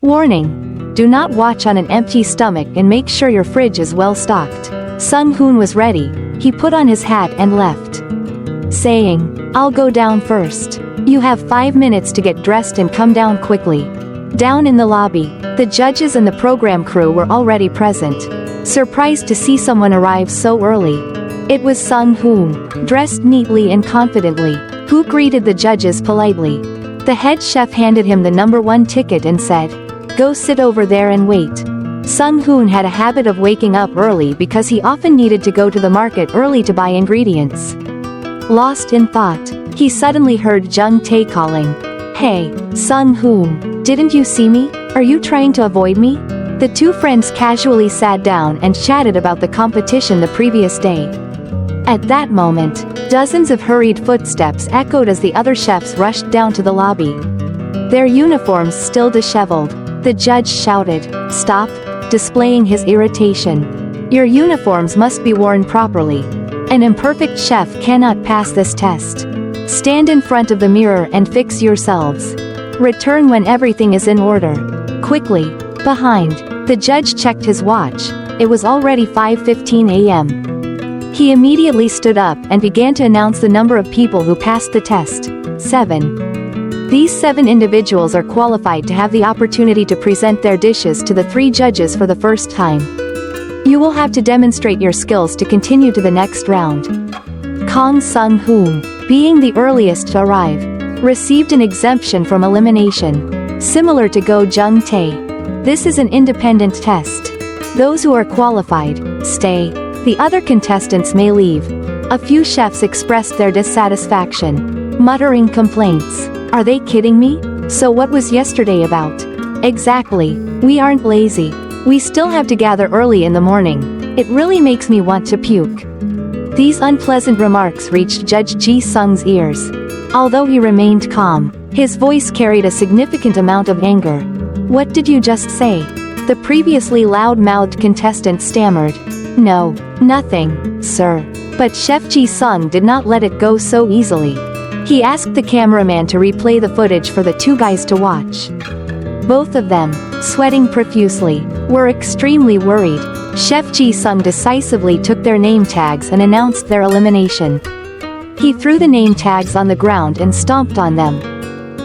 Warning! Do not watch on an empty stomach and make sure your fridge is well stocked. Sung-hoon was ready. He put on his hat and left, saying, "I'll go down first. You have 5 minutes to get dressed and come down quickly." Down in the lobby, the judges and the program crew were already present, surprised to see someone arrive so early. It was Sung-hoon, dressed neatly and confidently, who greeted the judges politely. The head chef handed him the #1 ticket and said, "Go sit over there and wait." Sung-hoon had a habit of waking up early because he often needed to go to the market early to buy ingredients. Lost in thought, he suddenly heard Jung Tae calling, "Hey, Sung-hoon, didn't you see me? Are you trying to avoid me?" The two friends casually sat down and chatted about the competition the previous day. At that moment, dozens of hurried footsteps echoed as the other chefs rushed down to the lobby. Their uniforms still disheveled. The judge shouted, "Stop," displaying his irritation. "Your uniforms must be worn properly. An imperfect chef cannot pass this test. Stand in front of the mirror and fix yourselves. Return when everything is in order. Quickly." Behind, the judge checked his watch. It was already 5:15 a.m. He immediately stood up and began to announce the number of people who passed the test. 7. These 7 individuals are qualified to have the opportunity to present their dishes to the 3 judges for the first time. You will have to demonstrate your skills to continue to the next round. Kang Sung-hoon, being the earliest to arrive, received an exemption from elimination. Similar to Go Jung Tae. This is an independent test. Those who are qualified, stay. The other contestants may leave. A few chefs expressed their dissatisfaction, muttering complaints. "Are they kidding me? So what was yesterday about?" "Exactly. We aren't lazy. We still have to gather early in the morning. It really makes me want to puke." These unpleasant remarks reached Judge Ji-sung's ears. Although he remained calm, his voice carried a significant amount of anger. "What did you just say?" The previously loud-mouthed contestant stammered. "No, nothing, sir." But Chef Ji-sung did not let it go so easily. He asked the cameraman to replay the footage for the 2 guys to watch. Both of them, sweating profusely, were extremely worried. Chef Ji-sung decisively took their name tags and announced their elimination. He threw the name tags on the ground and stomped on them,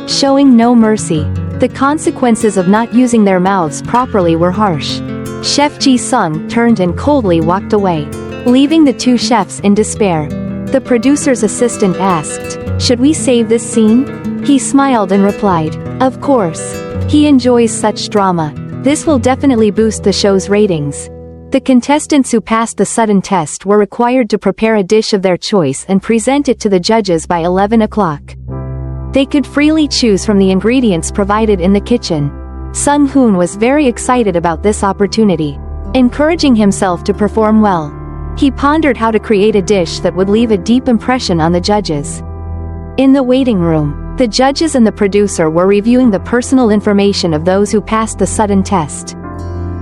showing no mercy. The consequences of not using their mouths properly were harsh. Chef Ji-sung turned and coldly walked away, leaving the 2 chefs in despair. The producer's assistant asked, "Should we save this scene?" He smiled and replied, "Of course. He enjoys such drama. This will definitely boost the show's ratings." The contestants who passed the sudden test were required to prepare a dish of their choice and present it to the judges by 11 o'clock. They could freely choose from the ingredients provided in the kitchen. Sung-hoon was very excited about this opportunity, encouraging himself to perform well. He pondered how to create a dish that would leave a deep impression on the judges. In the waiting room, the judges and the producer were reviewing the personal information of those who passed the sudden test.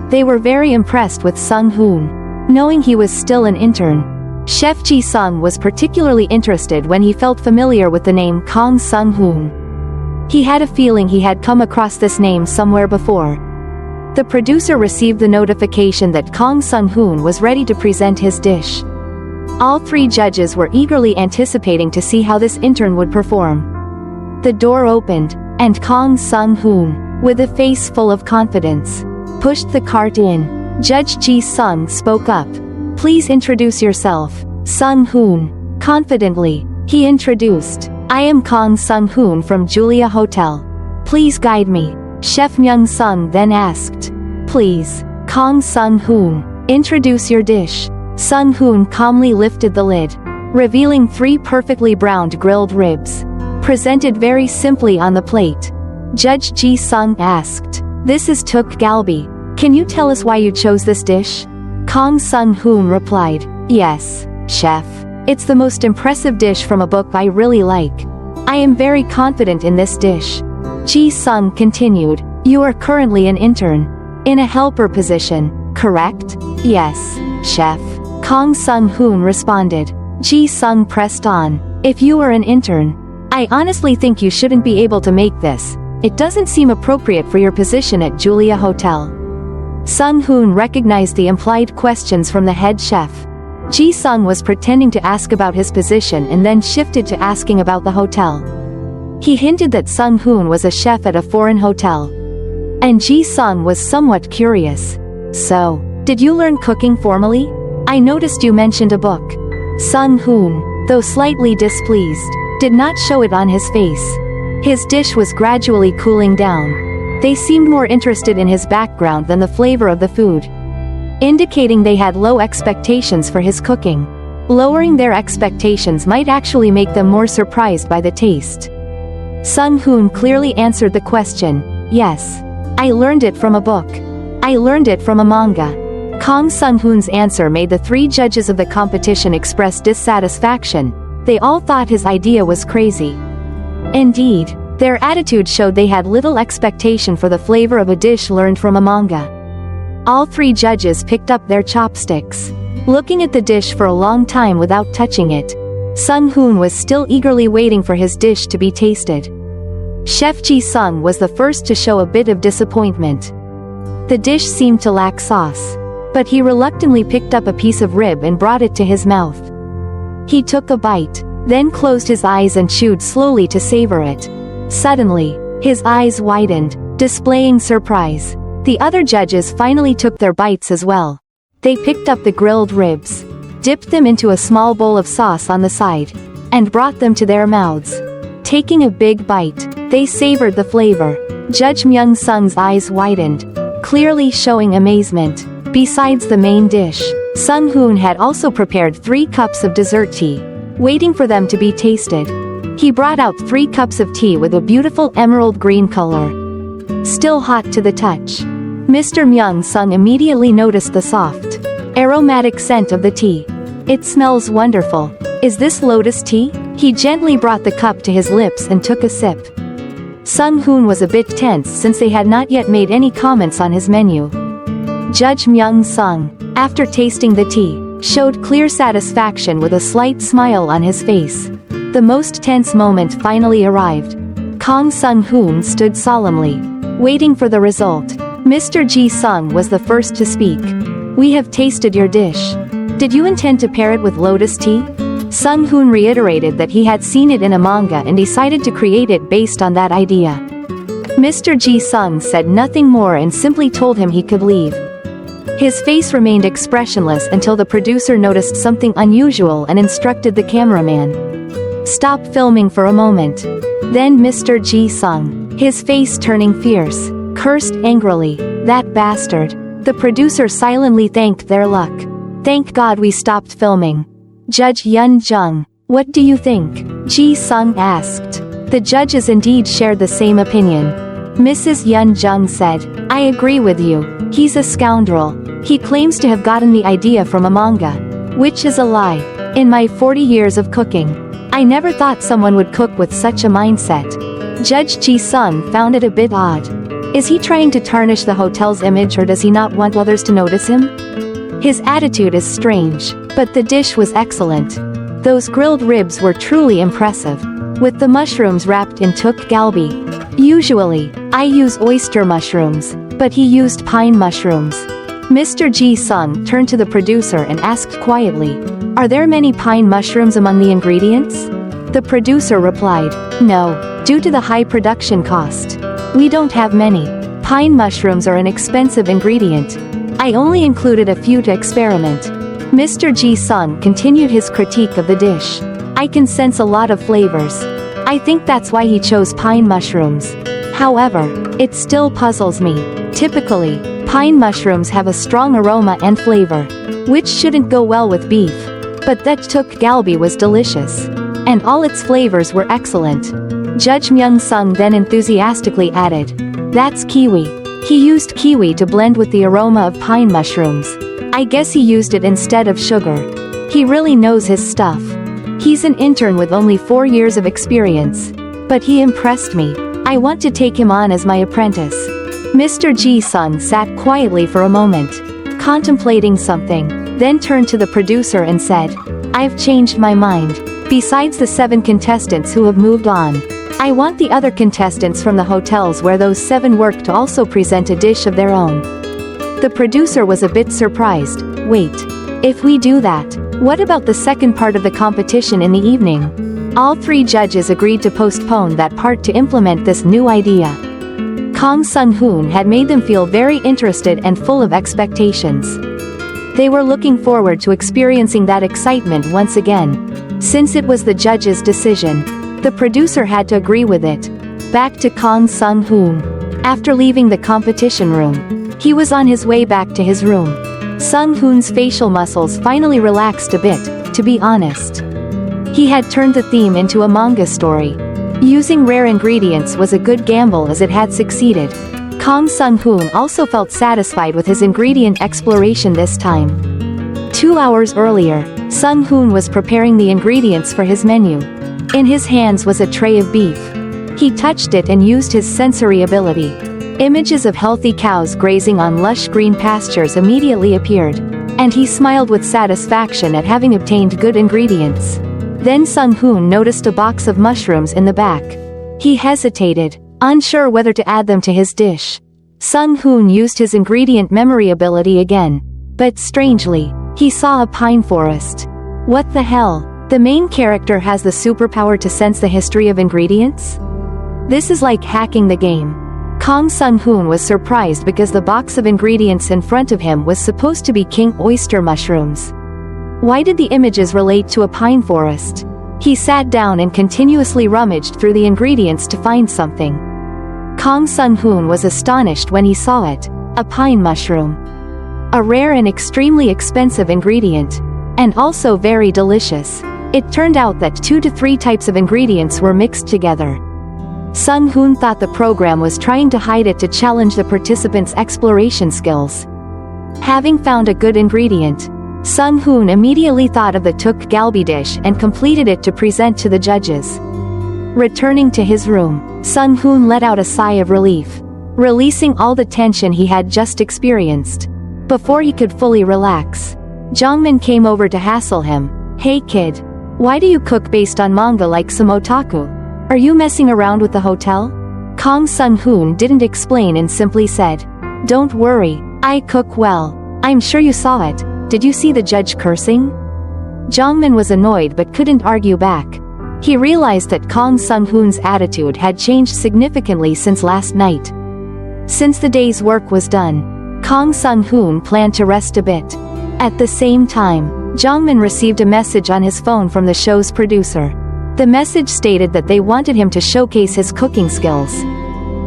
They were very impressed with Sung-hoon, knowing he was still an intern. Chef Ji-sung was particularly interested when he felt familiar with the name Kang Sung-hoon. He had a feeling he had come across this name somewhere before. The producer received the notification that Kang Sung-hoon was ready to present his dish. All 3 judges were eagerly anticipating to see how this intern would perform. The door opened, and Kang Sung-hoon, with a face full of confidence, pushed the cart in. Judge Ji-sung spoke up. "Please introduce yourself." Sung-hoon, confidently, he introduced. "I am Kang Sung-hoon from Julia Hotel. Please guide me." Chef Myung-sung then asked, "Please, Kang Sung-hoon, introduce your dish." Sung-hoon calmly lifted the lid, revealing 3 perfectly browned grilled ribs, presented very simply on the plate. Judge Ji-sung asked, "This is tuk galbi. Can you tell us why you chose this dish?" Kang Sung-hoon replied, "Yes, chef. It's the most impressive dish from a book I really like. I am very confident in this dish." Ji-sung continued, "You are currently an intern. In a helper position, correct?" "Yes, chef." Kang Sung-hoon responded. Ji-sung pressed on, "If you are an intern, I honestly think you shouldn't be able to make this. It doesn't seem appropriate for your position at Julia Hotel. Sung-hoon recognized the implied questions from the head chef. Ji-sung was pretending to ask about his position and then shifted to asking about the hotel. He hinted that Sung-hoon was a chef at a foreign hotel. And Ji-sung was somewhat curious. So, did you learn cooking formally? I noticed you mentioned a book. Sung-hoon, though slightly displeased, did not show it on his face. His dish was gradually cooling down. They seemed more interested in his background than the flavor of the food, indicating they had low expectations for his cooking. Lowering their expectations might actually make them more surprised by the taste. Sung-hoon clearly answered the question, yes. I learned it from a book. I learned it from a manga. Sung-hoon's answer made the three judges of the competition express dissatisfaction. They all thought his idea was crazy. Indeed, their attitude showed they had little expectation for the flavor of a dish learned from a manga. All three judges picked up their chopsticks, looking at the dish for a long time without touching it. Sung-hoon was still eagerly waiting for his dish to be tasted. Chef Ji-sung was the first to show a bit of disappointment. The dish seemed to lack sauce, but he reluctantly picked up a piece of rib and brought it to his mouth. He took a bite, then closed his eyes and chewed slowly to savor it. Suddenly, his eyes widened, displaying surprise. The other judges finally took their bites as well. They picked up the grilled ribs, dipped them into a small bowl of sauce on the side, and brought them to their mouths. Taking a big bite, they savored the flavor. Judge Myung-sung's eyes widened, clearly showing amazement. Besides the main dish, Sung-hoon had also prepared 3 cups of dessert tea, waiting for them to be tasted. He brought out 3 cups of tea with a beautiful emerald green color, still hot to the touch. Mr. Myung-sung immediately noticed the soft, aromatic scent of the tea. It smells wonderful. Is this lotus tea? He gently brought the cup to his lips and took a sip. Sung-hoon was a bit tense since they had not yet made any comments on his menu. Judge Myung-sung, after tasting the tea, showed clear satisfaction with a slight smile on his face. The most tense moment finally arrived. Sung-hoon stood solemnly, waiting for the result. Mr. Ji-sung was the first to speak. We have tasted your dish. Did you intend to pair it with lotus tea? Sung-hoon reiterated that he had seen it in a manga and decided to create it based on that idea. Mr. Ji-sung said nothing more and simply told him he could leave. His face remained expressionless until the producer noticed something unusual and instructed the cameraman. Stop filming for a moment. Then Mr. Ji-sung, his face turning fierce, cursed angrily, that bastard. The producer silently thanked their luck. Thank God we stopped filming. Judge Yun-jung, what do you think? Ji-sung asked. The judges indeed shared the same opinion. Mrs. Yun-jung said, I agree with you. He's a scoundrel. He claims to have gotten the idea from a manga, which is a lie. In my 40 years of cooking, I never thought someone would cook with such a mindset. Judge Ji-sung found it a bit odd. Is he trying to tarnish the hotel's image or does he not want others to notice him? His attitude is strange, but the dish was excellent. Those grilled ribs were truly impressive, with the mushrooms wrapped in tuk galbi. Usually, I use oyster mushrooms, but he used pine mushrooms. Mr. Ji-sung turned to the producer and asked quietly, are there many pine mushrooms among the ingredients? The producer replied, no, due to the high production cost. We don't have many. Pine mushrooms are an expensive ingredient. I only included a few to experiment. Mr. Ji-sung continued his critique of the dish. I can sense a lot of flavors. I think that's why he chose pine mushrooms. However, it still puzzles me. Typically, pine mushrooms have a strong aroma and flavor, which shouldn't go well with beef. But that tuk galbi was delicious, and all its flavors were excellent. Judge Myung-sung then enthusiastically added, that's kiwi. He used kiwi to blend with the aroma of pine mushrooms. I guess he used it instead of sugar. He really knows his stuff. He's an intern with only 4 years of experience. But he impressed me. I want to take him on as my apprentice. Mr. Ji-sung sat quietly for a moment, contemplating something, then turned to the producer and said, I've changed my mind. Besides the 7 contestants who have moved on, I want the other contestants from the hotels where those 7 work to also present a dish of their own. The producer was a bit surprised. Wait. If we do that, what about the second part of the competition in the evening? All 3 judges agreed to postpone that part to implement this new idea. Kang Sung-hoon had made them feel very interested and full of expectations. They were looking forward to experiencing that excitement once again. Since it was the judge's decision, the producer had to agree with it. Back to Kang Sung-hoon. After leaving the competition room, he was on his way back to his room. Sung-hoon's facial muscles finally relaxed a bit, to be honest. He had turned the theme into a manga story. Using rare ingredients was a good gamble as it had succeeded. Kang Sung-hoon also felt satisfied with his ingredient exploration this time. 2 hours earlier, Sung-hoon was preparing the ingredients for his menu. In his hands was a tray of beef. He touched it and used his sensory ability. Images of healthy cows grazing on lush green pastures immediately appeared, and he smiled with satisfaction at having obtained good ingredients. Then Sung-hoon noticed a box of mushrooms in the back. He hesitated, unsure whether to add them to his dish. Sung-hoon used his ingredient memory ability again, but strangely, he saw a pine forest. What the hell? The main character has the superpower to sense the history of ingredients? This is like hacking the game. Kang Sung-hoon was surprised because the box of ingredients in front of him was supposed to be king oyster mushrooms. Why did the images relate to a pine forest? He sat down and continuously rummaged through the ingredients to find something. Kang Sung-hoon was astonished when he saw it, a pine mushroom. A rare and extremely expensive ingredient, and also very delicious. It turned out that 2 to 3 types of ingredients were mixed together. Sung-hoon thought the program was trying to hide it to challenge the participants' exploration skills. Having found a good ingredient, Sung-hoon immediately thought of the tuk galbi dish and completed it to present to the judges. Returning to his room, Sung-hoon let out a sigh of relief, releasing all the tension he had just experienced. Before he could fully relax, Jongmin came over to hassle him. Hey kid, why do you cook based on manga like some otaku? Are you messing around with the hotel? Kang Sung-hoon didn't explain and simply said, Don't worry, I cook well. I'm sure you saw it. Did you see the judge cursing? Jongmin was annoyed but couldn't argue back. He realized that Kang Sung-hoon's attitude had changed significantly since last night. Since the day's work was done, Kang Sung-hoon planned to rest a bit. At the same time, Jongmin received a message on his phone from the show's producer. The message stated that they wanted him to showcase his cooking skills.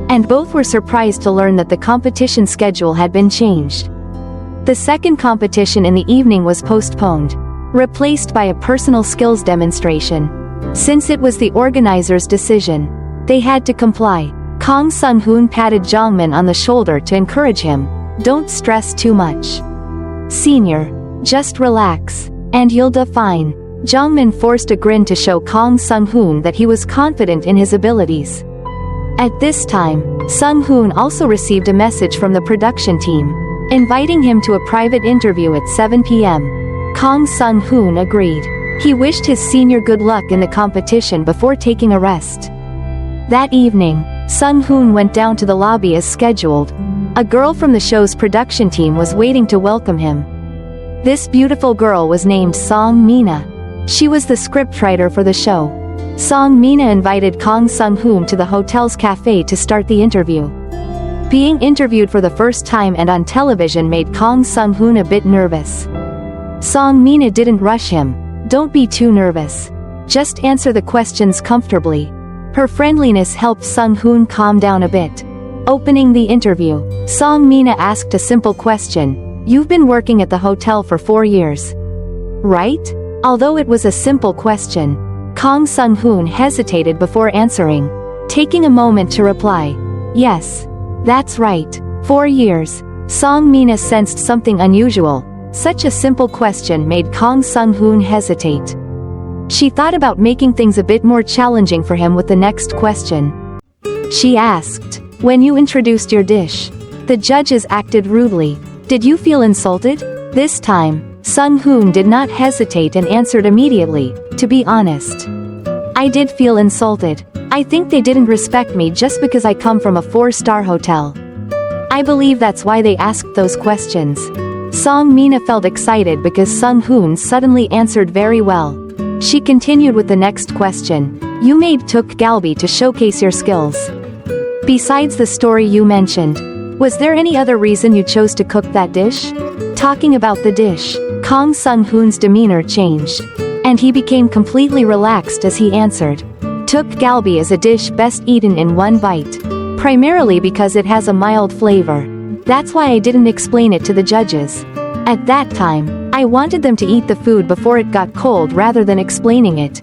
And both were surprised to learn that the competition schedule had been changed. The second competition in the evening was postponed, replaced by a personal skills demonstration. Since it was the organizers' decision, they had to comply. Kang Sung-hoon patted Jongmin on the shoulder to encourage him. Don't stress too much. Senior, just relax, and you'll do fine. Jongmin forced a grin to show Kang Sung-hoon that he was confident in his abilities. At this time, Sung-hoon also received a message from the production team, inviting him to a private interview at 7 p.m. Kang Sung-hoon agreed. He wished his senior good luck in the competition before taking a rest. That evening, Sung-hoon went down to the lobby as scheduled. A girl from the show's production team was waiting to welcome him. This beautiful girl was named Song Mina. She was the scriptwriter for the show. Song Mina invited Kang Sung-hoon to the hotel's cafe to start the interview. Being interviewed for the first time and on television made Kang Sung-hoon a bit nervous. Song Mina didn't rush him. Don't be too nervous. Just answer the questions comfortably. Her friendliness helped Sung-hoon calm down a bit. Opening the interview, Song Mina asked a simple question. You've been working at the hotel for 4 years, right? Although it was a simple question, Kang Sung-hoon hesitated before answering, taking a moment to reply. Yes, that's right. 4 years. Song Mina sensed something unusual. Such a simple question made Kang Sung-hoon hesitate. She thought about making things a bit more challenging for him with the next question. She asked, when you introduced your dish, the judges acted rudely. Did you feel insulted? This time, Sung-hoon did not hesitate and answered immediately, to be honest. I did feel insulted. I think they didn't respect me just because I come from a 4-star hotel. I believe that's why they asked those questions. Song Mina felt excited because Sung Hoon suddenly answered very well. She continued with the next question. You made tuk galbi to showcase your skills. Besides the story you mentioned, was there any other reason you chose to cook that dish? Talking about the dish, Kang Sung Hoon's demeanor changed, and he became completely relaxed as he answered. Tuk galbi is a dish best eaten in one bite, primarily because it has a mild flavor. That's why I didn't explain it to the judges. At that time, I wanted them to eat the food before it got cold rather than explaining it.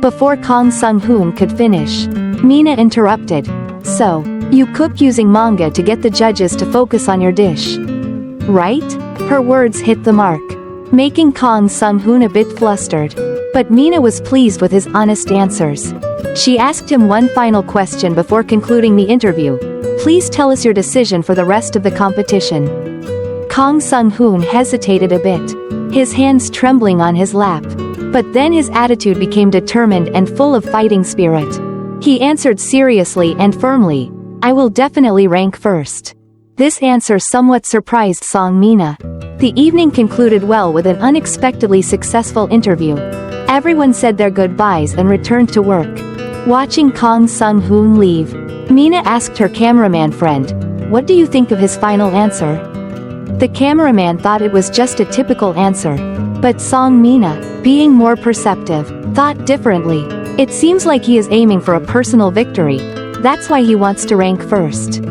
Before Kang Sung Hoon could finish, Mina interrupted. So, you cook using manga to get the judges to focus on your dish, right? Her words hit the mark, making Kang Sung Hoon a bit flustered. But Mina was pleased with his honest answers. She asked him one final question before concluding the interview. Please tell us your decision for the rest of the competition. Kang Sung Hoon hesitated a bit, his hands trembling on his lap. But then his attitude became determined and full of fighting spirit. He answered seriously and firmly, I will definitely rank first. This answer somewhat surprised Song Mina. The evening concluded well with an unexpectedly successful interview. Everyone said their goodbyes and returned to work. Watching Kang Sung Hoon leave, Mina asked her cameraman friend, what do you think of his final answer? The cameraman thought it was just a typical answer. But Song Mina, being more perceptive, thought differently. It seems like he is aiming for a personal victory. That's why he wants to rank first.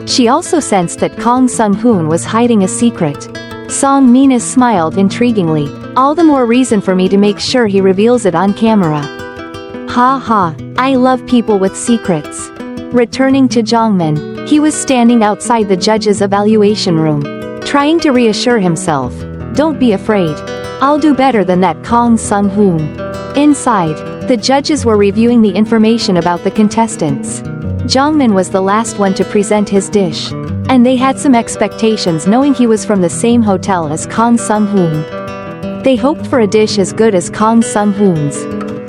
She also sensed that Kang Sung Hoon was hiding a secret. Song Mina smiled intriguingly. All the more reason for me to make sure he reveals it on camera. Ha ha, I love people with secrets. Returning to Jongmin, he was standing outside the judge's evaluation room, trying to reassure himself. Don't be afraid. I'll do better than that Kang Sung Hoon. Inside, the judges were reviewing the information about the contestants. Jongmin was the last one to present his dish, and they had some expectations knowing he was from the same hotel as Kang Sung Hoon. They hoped for a dish as good as Kang Sung Hoon's.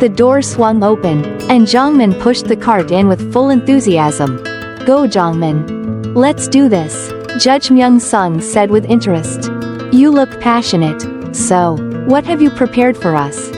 The door swung open, and Jongmin pushed the cart in with full enthusiasm. Go Jongmin. Let's do this, Judge Myung Sung said with interest. You look passionate. So, what have you prepared for us?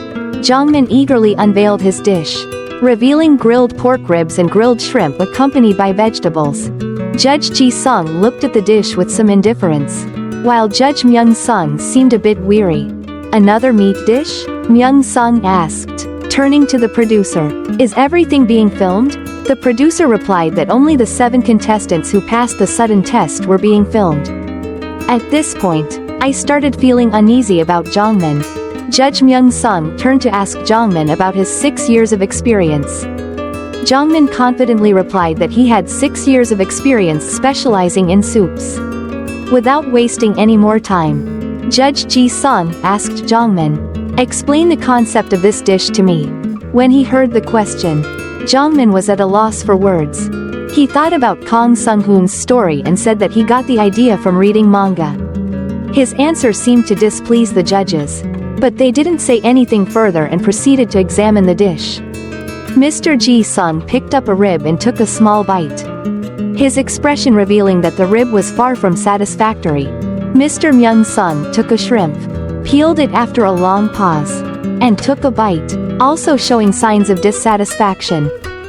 Jongmin eagerly unveiled his dish, revealing grilled pork ribs and grilled shrimp accompanied by vegetables. Judge Ji Sung looked at the dish with some indifference, while Judge Myung Sung seemed a bit weary. Another meat dish? Myung Sung asked, turning to the producer. Is everything being filmed? The producer replied that only the 7 contestants who passed the sudden test were being filmed. At this point, I started feeling uneasy about Jongmin. Judge Myung Sung turned to ask Jongmin about his 6 years of experience. Jongmin confidently replied that he had 6 years of experience specializing in soups. Without wasting any more time, Judge Ji Sung asked Jongmin, explain the concept of this dish to me. When he heard the question, Jongmin was at a loss for words. He thought about Kang Sung Hoon's story and said that he got the idea from reading manga. His answer seemed to displease the judges, but they didn't say anything further and proceeded to examine the dish. Mr. Ji Sung picked up a rib and took a small bite, his expression revealing that the rib was far from satisfactory. Mr. Myung Sung took a shrimp, peeled it after a long pause, and took a bite, also showing signs of dissatisfaction.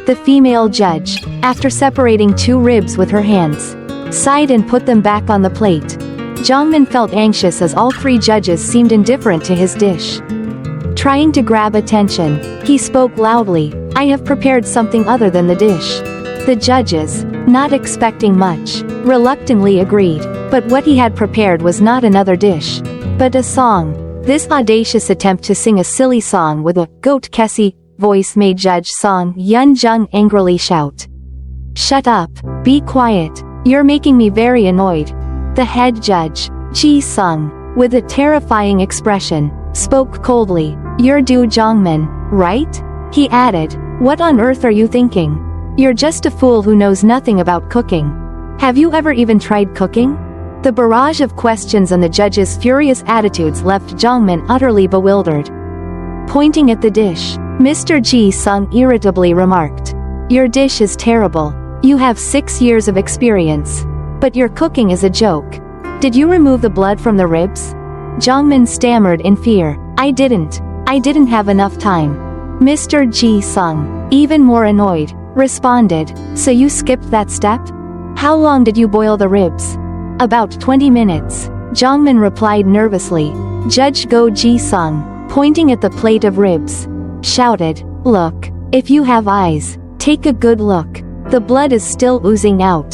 The female judge, after separating 2 ribs with her hands, sighed and put them back on the plate. Jongmin felt anxious as all 3 judges seemed indifferent to his dish. Trying to grab attention, he spoke loudly, I have prepared something other than the dish. The judges, not expecting much, reluctantly agreed, but what he had prepared was not another dish, but a song. This audacious attempt to sing a silly song with a goat Kessie voice made Judge Song Yun Jung angrily shout. Shut up, be quiet, you're making me very annoyed. The head judge, Ji Sung, with a terrifying expression, spoke coldly, you're Du Jongmin, right? He added, what on earth are you thinking? You're just a fool who knows nothing about cooking. Have you ever even tried cooking? The barrage of questions and the judge's furious attitudes left Jongmin utterly bewildered. Pointing at the dish, Mr. Ji Sung irritably remarked, Your dish is terrible. You have 6 years of experience. But your cooking is a joke. Did you remove the blood from the ribs? Jongmin stammered in fear. I didn't have enough time. Mr. Ji-sung, even more annoyed, responded, so you skipped that step? How long did you boil the ribs? About 20 minutes. Jongmin replied nervously. Judge Go Ji-sung, pointing at the plate of ribs, shouted, Look, if you have eyes, take a good look. The blood is still oozing out.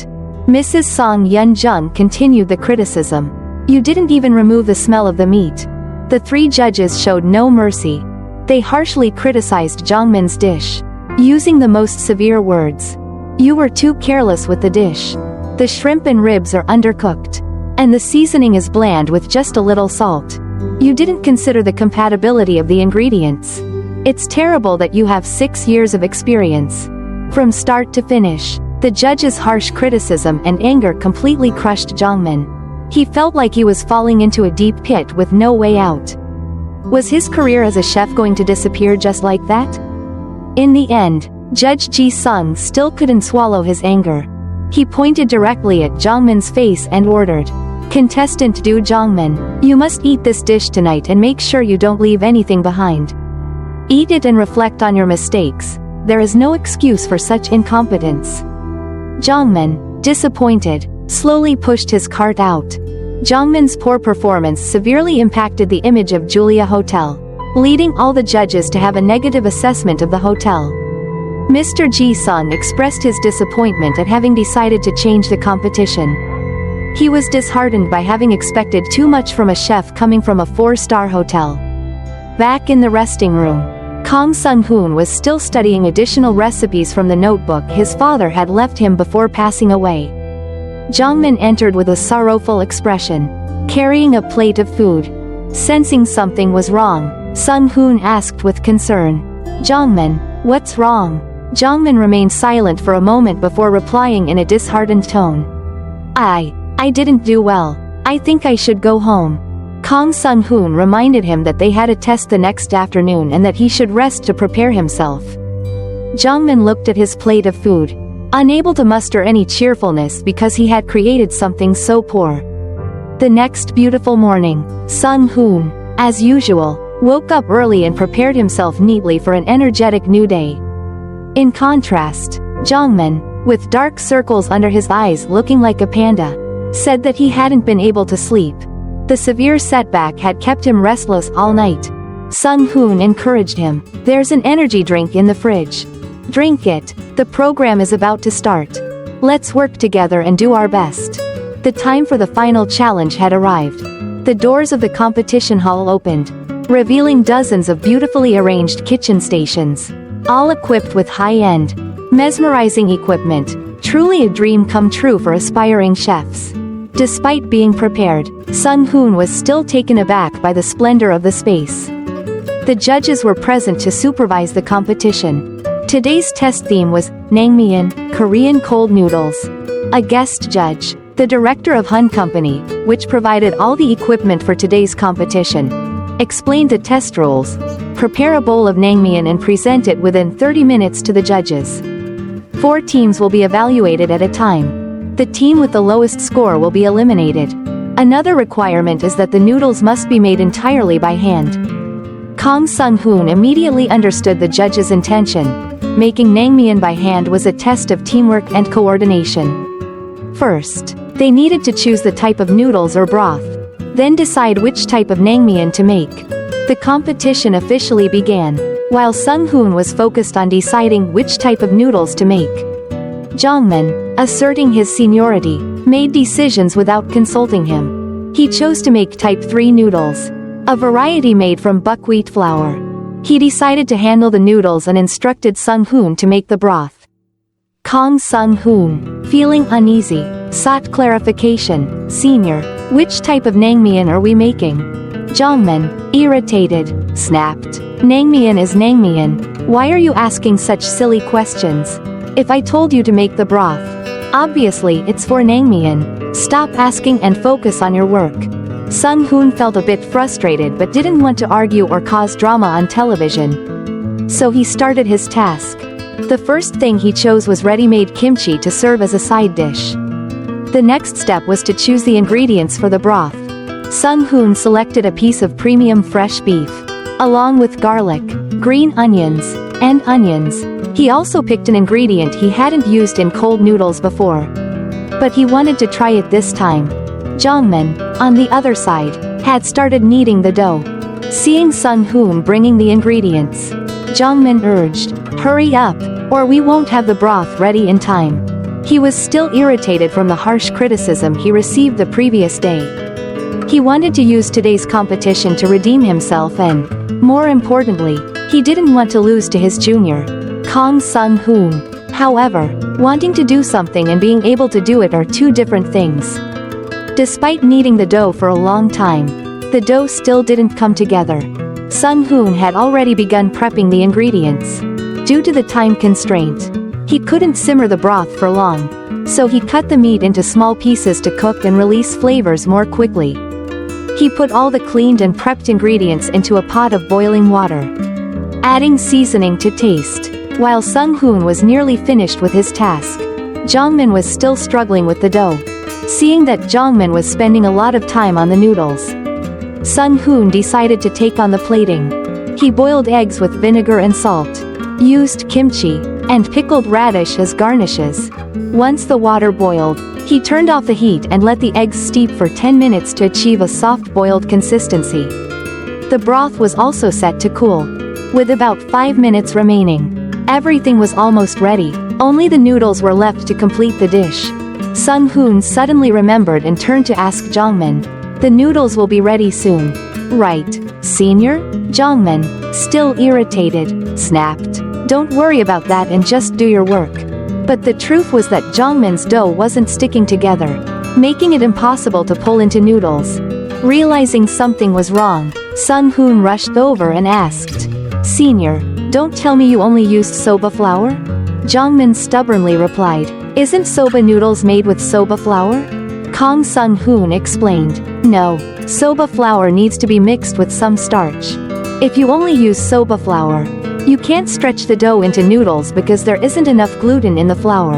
Mrs. Song Yun-jung continued the criticism. You didn't even remove the smell of the meat. The 3 judges showed no mercy. They harshly criticized Jongmin's dish, using the most severe words. You were too careless with the dish. The shrimp and ribs are undercooked. And the seasoning is bland with just a little salt. You didn't consider the compatibility of the ingredients. It's terrible that you have 6 years of experience. From start to finish, the judge's harsh criticism and anger completely crushed Jongmin. He felt like he was falling into a deep pit with no way out. Was his career as a chef going to disappear just like that? In the end, Judge Ji-sung still couldn't swallow his anger. He pointed directly at Jongmin's face and ordered, Contestant Do Jongmin, you must eat this dish tonight and make sure you don't leave anything behind. Eat it and reflect on your mistakes. There is no excuse for such incompetence. Jongmin, disappointed, slowly pushed his cart out. Jongmin's poor performance severely impacted the image of Julia Hotel, leading all the judges to have a negative assessment of the hotel. Mr. Ji-sung expressed his disappointment at having decided to change the competition. He was disheartened by having expected too much from a chef coming from a 4-star hotel. Back in the resting room, Kang Sung-hoon was still studying additional recipes from the notebook his father had left him before passing away. Jongmin entered with a sorrowful expression, carrying a plate of food. Sensing something was wrong, Sung-hoon asked with concern. Jongmin, what's wrong? Jongmin remained silent for a moment before replying in a disheartened tone. I didn't do well. I think I should go home. Kang Sung-hoon reminded him that they had a test the next afternoon and that he should rest to prepare himself. Jongmin looked at his plate of food, unable to muster any cheerfulness because he had created something so poor. The next beautiful morning, Sung-hoon, as usual, woke up early and prepared himself neatly for an energetic new day. In contrast, Jongmin, with dark circles under his eyes looking like a panda, said that he hadn't been able to sleep. The severe setback had kept him restless all night. Sung-hoon encouraged him. There's an energy drink in the fridge. Drink it. The program is about to start. Let's work together and do our best. The time for the final challenge had arrived. The doors of the competition hall opened, revealing dozens of beautifully arranged kitchen stations, all equipped with high-end, mesmerizing equipment, truly a dream come true for aspiring chefs. Despite being prepared, Sung-hoon was still taken aback by the splendor of the space. The judges were present to supervise the competition. Today's test theme was naengmyeon, Korean cold noodles. A guest judge, the director of Hun Company, which provided all the equipment for today's competition, explained the test rules. Prepare a bowl of naengmyeon and present it within 30 minutes to the judges. 4 teams will be evaluated at a time. The team with the lowest score will be eliminated. Another requirement is that the noodles must be made entirely by hand. Kang Sung-hoon immediately understood the judge's intention. Making naengmyeon by hand was a test of teamwork and coordination. First, they needed to choose the type of noodles or broth, then decide which type of naengmyeon to make. The competition officially began, while Sung-hoon was focused on deciding which type of noodles to make. Jongmin, asserting his seniority, made decisions without consulting him. He chose to make type 3 noodles, a variety made from buckwheat flour. He decided to handle the noodles and instructed Sung-hoon to make the broth. Kang Sung-hoon, feeling uneasy, sought clarification. Senior, which type of naengmyeon are we making? Jongmin, irritated, snapped. Naengmyeon is naengmyeon. Why are you asking such silly questions? If I told you to make the broth, obviously it's for naengmyeon. Stop asking and focus on your work. Sung-hoon felt a bit frustrated but didn't want to argue or cause drama on television. So he started his task. The first thing he chose was ready-made kimchi to serve as a side dish. The next step was to choose the ingredients for the broth. Sung-hoon selected a piece of premium fresh beef, along with garlic, green onions, and onions. He also picked an ingredient he hadn't used in cold noodles before, but he wanted to try it this time. Jongmin, on the other side, had started kneading the dough. Seeing Sung-hoon bringing the ingredients, Jongmin urged, "Hurry up, or we won't have the broth ready in time." He was still irritated from the harsh criticism he received the previous day. He wanted to use today's competition to redeem himself and, more importantly, he didn't want to lose to his junior, Kang Sung-hoon. However, wanting to do something and being able to do it are two different things. Despite kneading the dough for a long time, the dough still didn't come together. Sung-hoon had already begun prepping the ingredients. Due to the time constraint, he couldn't simmer the broth for long, so he cut the meat into small pieces to cook and release flavors more quickly. He put all the cleaned and prepped ingredients into a pot of boiling water, adding seasoning to taste. While Sung-hoon was nearly finished with his task, Jongmin was still struggling with the dough. Seeing that Jongmin was spending a lot of time on the noodles, Sung-hoon decided to take on the plating. He boiled eggs with vinegar and salt, used kimchi, and pickled radish as garnishes. Once the water boiled, he turned off the heat and let the eggs steep for 10 minutes to achieve a soft boiled consistency. The broth was also set to cool. With about 5 minutes remaining, everything was almost ready. Only the noodles were left to complete the dish. Sung-hoon suddenly remembered and turned to ask Jongmin, "The noodles will be ready soon, right, senior?" Jongmin, still irritated, snapped, "Don't worry about that and just do your work." But the truth was that Jongmin's dough wasn't sticking together, making it impossible to pull into noodles. Realizing something was wrong, Sung-hoon rushed over and asked, "Senior, don't tell me you only used soba flour?" Jongmin stubbornly replied, "Isn't soba noodles made with soba flour?" Kang Sung-hoon explained, "No, soba flour needs to be mixed with some starch. If you only use soba flour, you can't stretch the dough into noodles because there isn't enough gluten in the flour."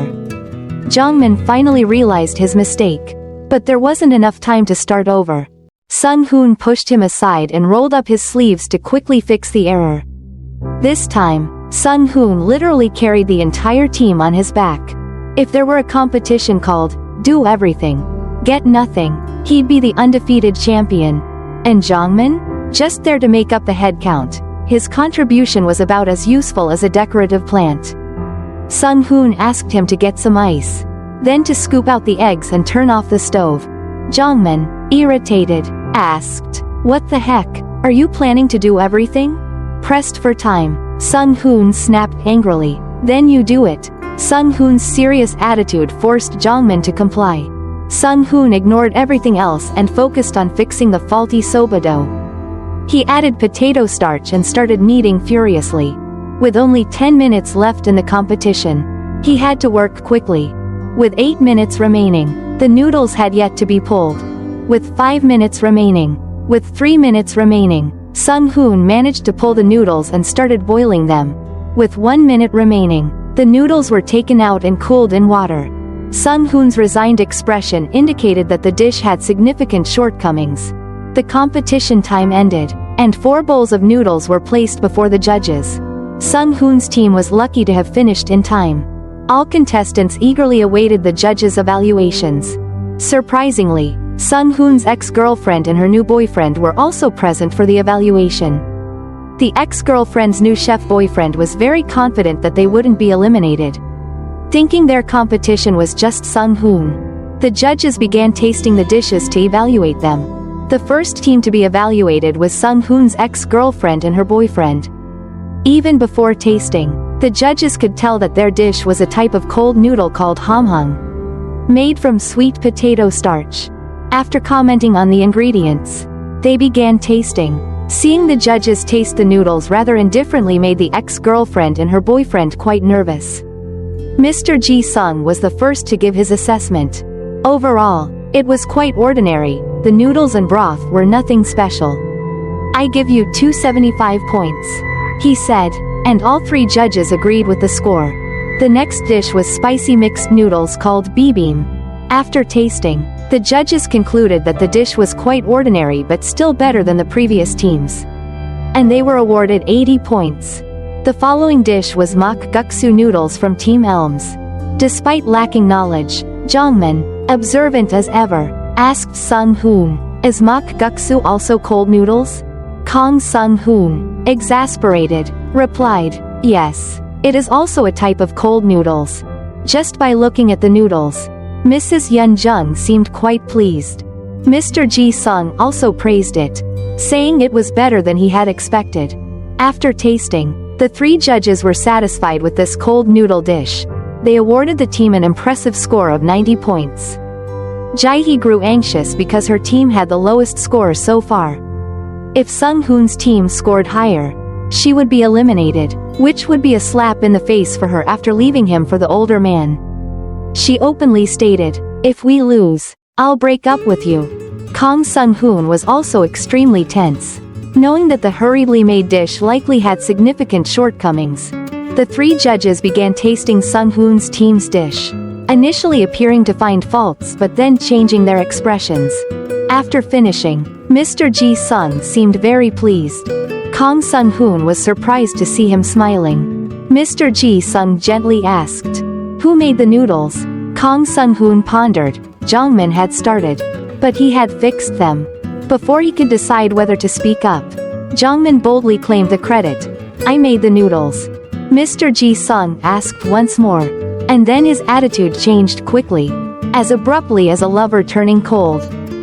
Jongmin finally realized his mistake, but there wasn't enough time to start over. Sung-hoon pushed him aside and rolled up his sleeves to quickly fix the error. This time, Sung-hoon literally carried the entire team on his back. If there were a competition called, "Do Everything, Get Nothing," he'd be the undefeated champion. And Jongmin? Just there to make up the head count. His contribution was about as useful as a decorative plant. Sung-hoon asked him to get some ice, then to scoop out the eggs and turn off the stove. Jongmin, irritated, asked, "What the heck? Are you planning to do everything?" Pressed for time, Sung-hoon snapped angrily, "Then you do it." Sung-hoon's serious attitude forced Jongmin to comply. Sung-hoon ignored everything else and focused on fixing the faulty soba dough. He added potato starch and started kneading furiously. With only 10 minutes left in the competition, he had to work quickly. With 8 minutes remaining, the noodles had yet to be pulled. With 5 minutes remaining, with 3 minutes remaining, Sung-hoon managed to pull the noodles and started boiling them. With 1 minute remaining, the noodles were taken out and cooled in water. Sung-hoon's resigned expression indicated that the dish had significant shortcomings. The competition time ended, and 4 bowls of noodles were placed before the judges. Sung-hoon's team was lucky to have finished in time. All contestants eagerly awaited the judges' evaluations. Surprisingly, Sung-hoon's ex-girlfriend and her new boyfriend were also present for the evaluation. The ex-girlfriend's new chef boyfriend was very confident that they wouldn't be eliminated. Thinking their competition was just Sung-hoon, the judges began tasting the dishes to evaluate them. The first team to be evaluated was Sung-hoon's ex-girlfriend and her boyfriend. Even before tasting, the judges could tell that their dish was a type of cold noodle called hamhung, made from sweet potato starch. After commenting on the ingredients, they began tasting. Seeing the judges taste the noodles rather indifferently made the ex-girlfriend and her boyfriend quite nervous. Mr. Ji-sung was the first to give his assessment. Overall, it was quite ordinary. The noodles and broth were nothing special. "I give you 275 points," he said. and all 3 judges agreed with the score. The next dish was spicy mixed noodles called bibimbap. After tasting, the judges concluded that the dish was quite ordinary but still better than the previous teams. And they were awarded 80 points. The following dish was makguksu noodles from Team Elms. Despite lacking knowledge, Jongmin, observant as ever, asked Sung-hoon, "Is makguksu also cold noodles?" Kang Sung-hoon, exasperated, replied, "Yes. It is also a type of cold noodles." Just by looking at the noodles, Mrs. Yun-jung seemed quite pleased. Mr. Ji-sung also praised it, saying it was better than he had expected. After tasting, the 3 judges were satisfied with this cold noodle dish. They awarded the team an impressive score of 90 points. Jae-hee grew anxious because her team had the lowest score so far. If Sung-hoon's team scored higher, she would be eliminated, which would be a slap in the face for her after leaving him for the older man. She openly stated, "If we lose, I'll break up with you." Kang Sung-hoon was also extremely tense, knowing that the hurriedly made dish likely had significant shortcomings. The 3 judges began tasting Sung-hoon's team's dish, initially appearing to find faults but then changing their expressions. After finishing, Mr. Ji-sung seemed very pleased. Kang Sung-hoon was surprised to see him smiling. Mr. Ji-sung gently asked, "Who made the noodles?" Kang Sung-hoon pondered. Jongmin had started, but he had fixed them. Before he could decide whether to speak up, Jongmin boldly claimed the credit. "I made the noodles." Mr. Ji-sung asked once more, and then his attitude changed quickly, as abruptly as a lover turning cold.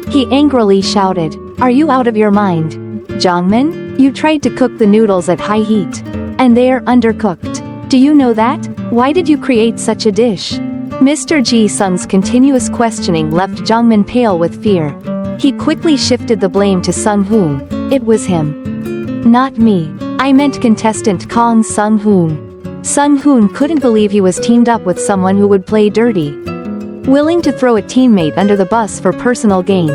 He angrily shouted, "Are you out of your mind? Jongmin, you tried to cook the noodles at high heat, and they are undercooked. Do you know that? Why did you create such a dish?" Mr. Ji-sung's continuous questioning left Jongmin pale with fear. He quickly shifted the blame to Sung-hoon. "It was him. Not me. I meant contestant Kang Sung-hoon." Sung-hoon couldn't believe he was teamed up with someone who would play dirty, willing to throw a teammate under the bus for personal gain.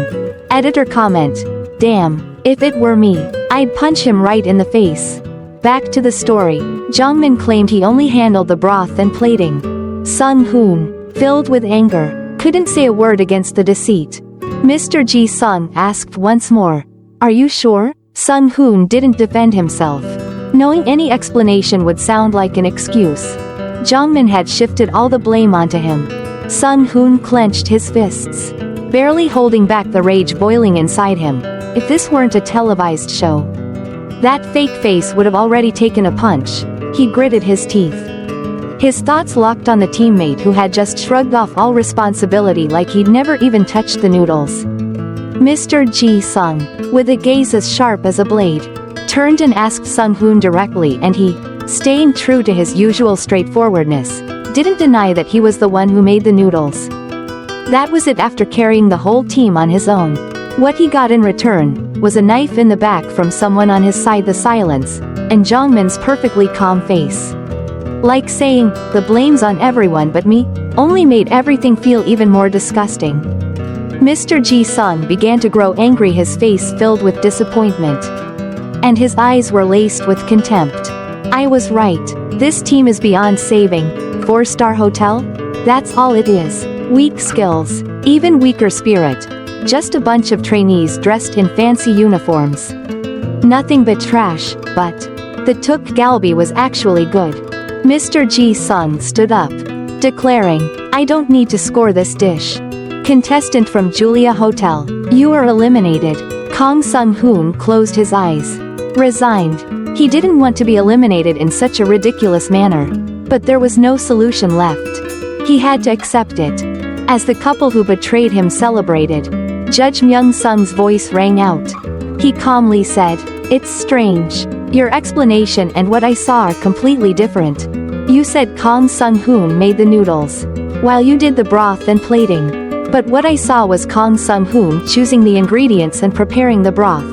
Editor comment, "Damn, if it were me, I'd punch him right in the face." Back to the story, Jongmin claimed he only handled the broth and plating. Sung-hoon, filled with anger, couldn't say a word against the deceit. Mr. Ji-sung asked once more, "Are you sure?" Sung-hoon didn't defend himself, knowing any explanation would sound like an excuse. Jongmin had shifted all the blame onto him. Sung-hoon clenched his fists, barely holding back the rage boiling inside him. If this weren't a televised show, that fake face would have already taken a punch. He gritted his teeth. His thoughts locked on the teammate who had just shrugged off all responsibility like he'd never even touched the noodles. Mr. Ji-sung, with a gaze as sharp as a blade, turned and asked Sung-hoon directly, and he, staying true to his usual straightforwardness, didn't deny that he was the one who made the noodles. That was it. After carrying the whole team on his own, what he got in return was a knife in the back from someone on his side. The silence, and Jongmin's perfectly calm face, like saying, "The blame's on everyone but me," only made everything feel even more disgusting. Mr. Ji-sung began to grow angry, his face filled with disappointment, and his eyes were laced with contempt. "I was right. This team is beyond saving. 4-star hotel? That's all it is. Weak skills, even weaker spirit. Just a bunch of trainees dressed in fancy uniforms. Nothing but trash." But the Tuk Galbi was actually good. Mr. Ji-sung stood up, declaring, "I don't need to score this dish. Contestant from Julia Hotel, you are eliminated." Kang Sung-hoon closed his eyes, resigned. He didn't want to be eliminated in such a ridiculous manner, but there was no solution left. He had to accept it. As the couple who betrayed him celebrated, Judge Myung-sung's voice rang out. He calmly said, "It's strange. Your explanation and what I saw are completely different. You said Kang Sung-hoon made the noodles, while you did the broth and plating. But what I saw was Kang Sung-hoon choosing the ingredients and preparing the broth,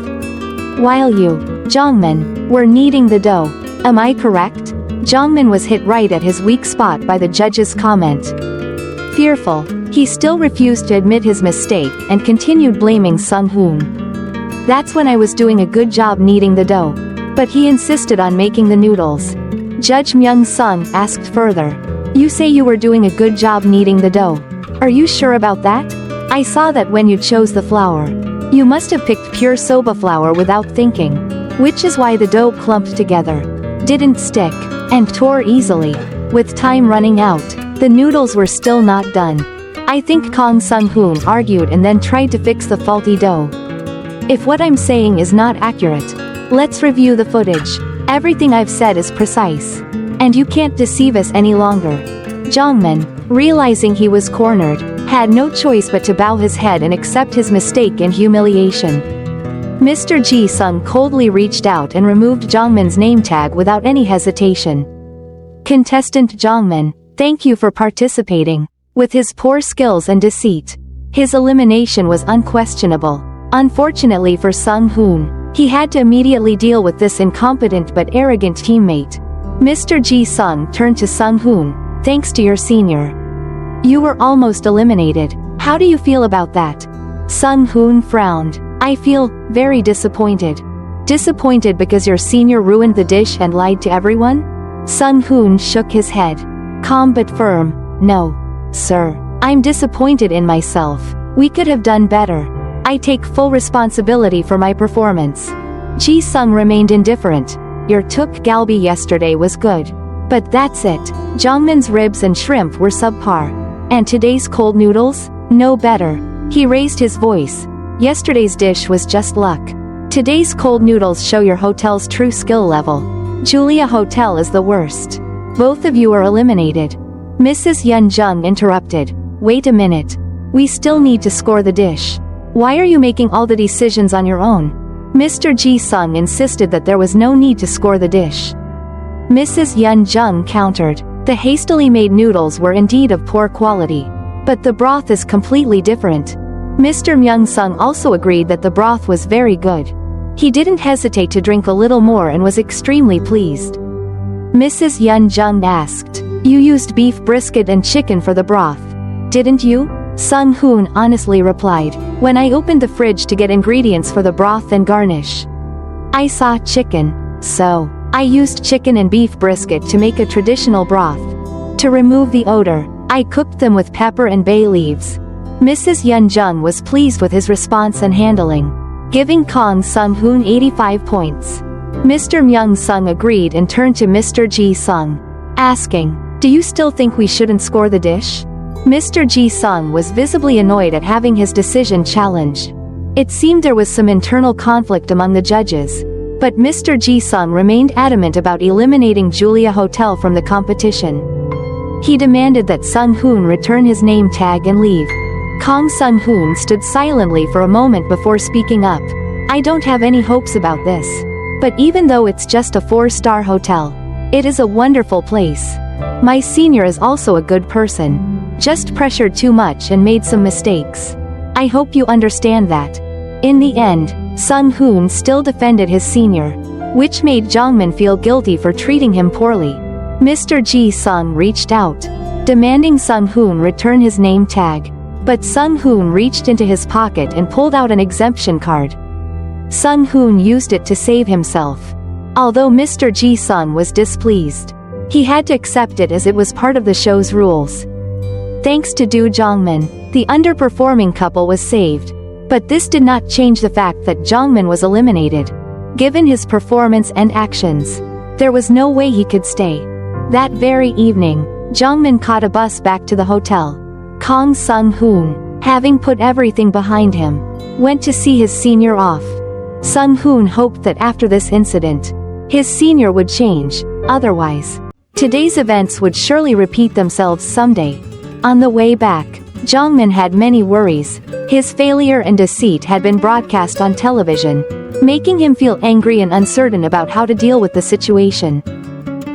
while you, Jongmin, were kneading the dough. Am I correct?" Jongmin was hit right at his weak spot by the judge's comment. Fearful, he still refused to admit his mistake and continued blaming Sung-hoon. "That's when I was doing a good job kneading the dough. But he insisted on making the noodles. Judge Myung-sung asked further. You say you were doing a good job kneading the dough. Are you sure about that? I saw that when you chose the flour. You must have picked pure soba flour without thinking. Which is why the dough clumped together, didn't stick, and tore easily. With time running out, the noodles were still not done. I think Kang Sung-hoon argued and then tried to fix the faulty dough. If what I'm saying is not accurate, let's review the footage. Everything I've said is precise. And you can't deceive us any longer. Jongmin, realizing he was cornered, had no choice but to bow his head and accept his mistake and humiliation. Mr. Ji-sung coldly reached out and removed Jongmin's name tag without any hesitation. Contestant Jongmin, thank you for participating. With his poor skills and deceit, his elimination was unquestionable. Unfortunately for Sung-hoon, he had to immediately deal with this incompetent but arrogant teammate. Mr. Ji-sung turned to Sung-hoon, thanks to your senior. You were almost eliminated. How do you feel about that? Sung-hoon frowned. I feel very disappointed. Disappointed because your senior ruined the dish and lied to everyone? Sung-hoon shook his head. Calm but firm. No, sir. I'm disappointed in myself. We could have done better. I take full responsibility for my performance. Ji-sung remained indifferent. Your tuk galbi yesterday was good. But that's it. Jongmin's ribs and shrimp were subpar. And today's cold noodles? No better. He raised his voice. Yesterday's dish was just luck. Today's cold noodles show your hotel's true skill level. Julia Hotel is the worst. Both of you are eliminated. Mrs. Yun-jung interrupted. Wait a minute. We still need to score the dish. Why are you making all the decisions on your own? Mr. Ji-sung insisted that there was no need to score the dish. Mrs. Yun-jung countered. The hastily made noodles were indeed of poor quality. But the broth is completely different. Mr. Myung-sung also agreed that the broth was very good. He didn't hesitate to drink a little more and was extremely pleased. Mrs. Yun-jung asked. You used beef brisket and chicken for the broth, didn't you? Sung-hoon honestly replied. When I opened the fridge to get ingredients for the broth and garnish, I saw chicken, so I used chicken and beef brisket to make a traditional broth. To remove the odor, I cooked them with pepper and bay leaves. Mrs. Yun-jung was pleased with his response and handling, giving Kang Sung-hoon 85 points. Mr. Myung-sung agreed and turned to Mr. Ji-sung, asking, do you still think we shouldn't score the dish? Mr. Ji-sung was visibly annoyed at having his decision challenged. It seemed there was some internal conflict among the judges. But Mr. Ji-sung remained adamant about eliminating Julia Hotel from the competition. He demanded that Sung-hoon return his name tag and leave. Kang Sung-hoon stood silently for a moment before speaking up. I don't have any hopes about this. But even though it's just a 4-star hotel, it is a wonderful place. My senior is also a good person. Just pressured too much and made some mistakes. I hope you understand that. In the end, Sung-hoon still defended his senior, which made Jongmin feel guilty for treating him poorly. Mr. Ji-sung reached out, demanding Sung-hoon return his name tag. But Sung-hoon reached into his pocket and pulled out an exemption card. Sung-hoon used it to save himself. Although Mr. Ji-sung was displeased, he had to accept it as it was part of the show's rules. Thanks to Do Jongmin, the underperforming couple was saved. But this did not change the fact that Jongmin was eliminated. Given his performance and actions, there was no way he could stay. That very evening, Jongmin caught a bus back to the hotel. Kang Sung-hoon, having put everything behind him, went to see his senior off. Sung-hoon hoped that after this incident, his senior would change, otherwise, today's events would surely repeat themselves someday. On the way back, Jongmin had many worries. His failure and deceit had been broadcast on television, making him feel angry and uncertain about how to deal with the situation.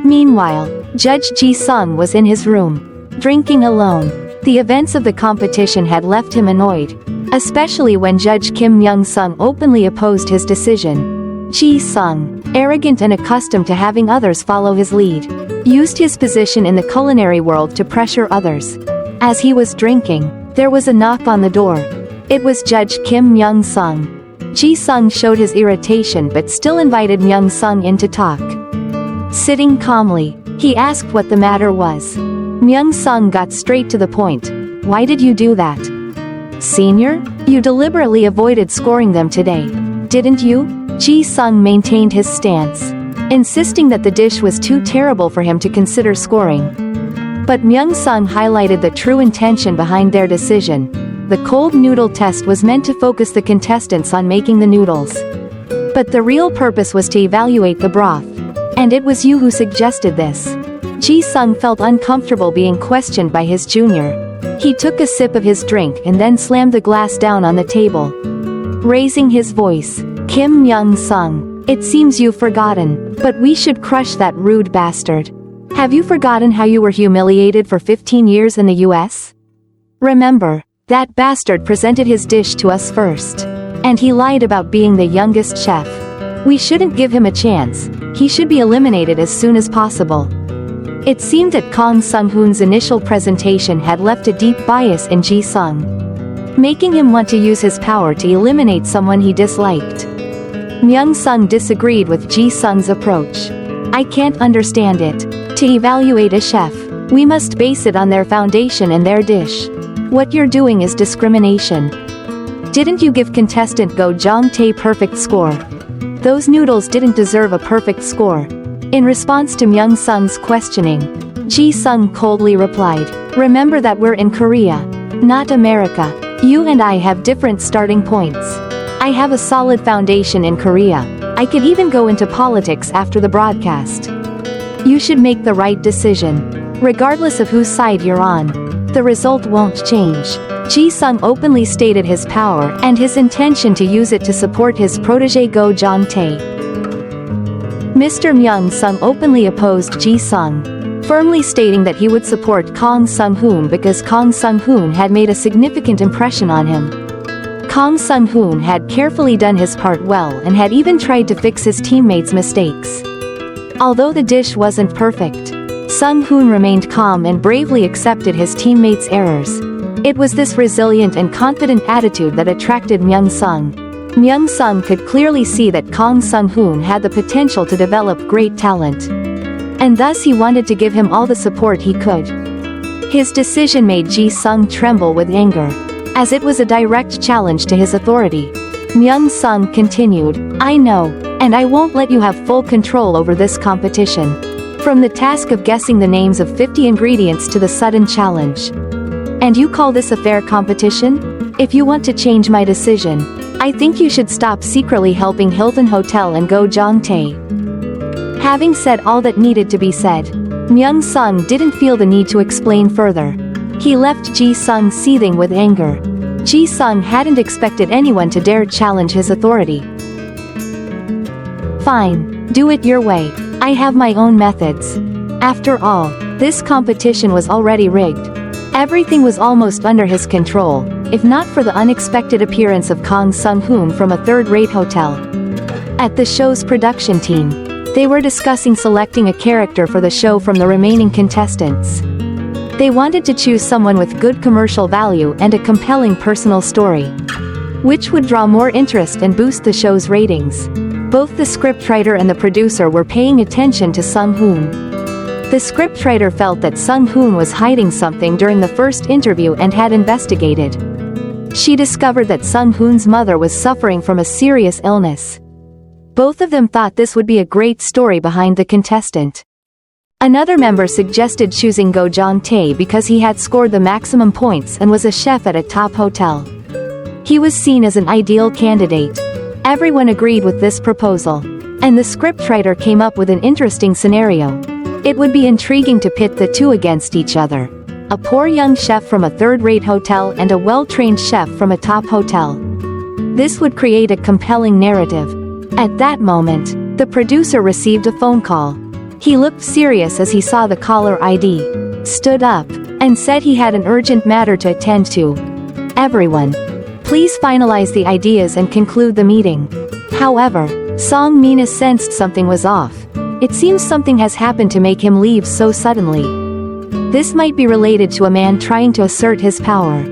Meanwhile, Judge Ji-sung was in his room, drinking alone. The events of the competition had left him annoyed, especially when Judge Kim Myung-sung openly opposed his decision. Ji-sung, arrogant and accustomed to having others follow his lead, used his position in the culinary world to pressure others. As he was drinking, there was a knock on the door. It was Judge Kim Myung-sung. Ji-sung showed his irritation but still invited Myung-sung in to talk. Sitting calmly, he asked what the matter was. Myung-sung got straight to the point. Why did you do that? Senior? You deliberately avoided scoring them today, didn't you? Ji-sung maintained his stance, insisting that the dish was too terrible for him to consider scoring. But Myung-sung highlighted the true intention behind their decision. The cold noodle test was meant to focus the contestants on making the noodles. But the real purpose was to evaluate the broth. And it was you who suggested this. Ji-sung felt uncomfortable being questioned by his junior. He took a sip of his drink and then slammed the glass down on the table. Raising his voice, Kim Myung-sung, it seems you've forgotten, but we should crush that rude bastard. Have you forgotten how you were humiliated for 15 years in the US? Remember, that bastard presented his dish to us first. And he lied about being the youngest chef. We shouldn't give him a chance. He should be eliminated as soon as possible. It seemed that Kang Sung-hoon's initial presentation had left a deep bias in Ji-sung, making him want to use his power to eliminate someone he disliked. Myung-sung disagreed with Ji-sung's approach. I can't understand it. To evaluate a chef, we must base it on their foundation and their dish. What you're doing is discrimination. Didn't you give contestant Go Jong-tae perfect score? Those noodles didn't deserve a perfect score. In response to Myung-sung's questioning, Ji-sung coldly replied, remember that we're in Korea, not America. You and I have different starting points. I have a solid foundation in Korea. I could even go into politics after the broadcast. You should make the right decision. Regardless of whose side you're on, the result won't change. Ji-sung openly stated his power and his intention to use it to support his protege Go Jong-tae. Mr. Myung-sung openly opposed Ji-sung, firmly stating that he would support Kang Sung-hoon because Kang Sung-hoon had made a significant impression on him. Kang Sung-hoon had carefully done his part well and had even tried to fix his teammates' mistakes. Although the dish wasn't perfect, Sung-hoon remained calm and bravely accepted his teammates' errors. It was this resilient and confident attitude that attracted Myung-sung. Myung-sung could clearly see that Kang Sung-hoon had the potential to develop great talent. And thus he wanted to give him all the support he could. His decision made Ji-sung tremble with anger, as it was a direct challenge to his authority. Myung-sung continued, I know, and I won't let you have full control over this competition. From the task of guessing the names of 50 ingredients to the sudden challenge. And you call this a fair competition? If you want to change my decision, I think you should stop secretly helping Hilton Hotel and Go Jong-tae. Having said all that needed to be said, Myung-sung didn't feel the need to explain further. He left Ji-sung seething with anger. Ji-sung hadn't expected anyone to dare challenge his authority. Fine, do it your way. I have my own methods. After all, this competition was already rigged. Everything was almost under his control, if not for the unexpected appearance of Kang Sung-hoon from a third-rate hotel. At the show's production team, they were discussing selecting a character for the show from the remaining contestants. They wanted to choose someone with good commercial value and a compelling personal story, which would draw more interest and boost the show's ratings. Both the scriptwriter and the producer were paying attention to Sung-hoon. The scriptwriter felt that Sung-hoon was hiding something during the first interview and had investigated. She discovered that Sung-hoon's mother was suffering from a serious illness. Both of them thought this would be a great story behind the contestant. Another member suggested choosing Go Jong-tae because he had scored the maximum points and was a chef at a top hotel. He was seen as an ideal candidate. Everyone agreed with this proposal, and the scriptwriter came up with an interesting scenario. It would be intriguing to pit the two against each other. A poor young chef from a third-rate hotel and a well-trained chef from a top hotel. This would create a compelling narrative. At that moment, the producer received a phone call. He looked serious as he saw the caller ID, stood up, and said he had an urgent matter to attend to. Everyone, please finalize the ideas and conclude the meeting. However, Song-mina sensed something was off. It seems something has happened to make him leave so suddenly. This might be related to a man trying to assert his power.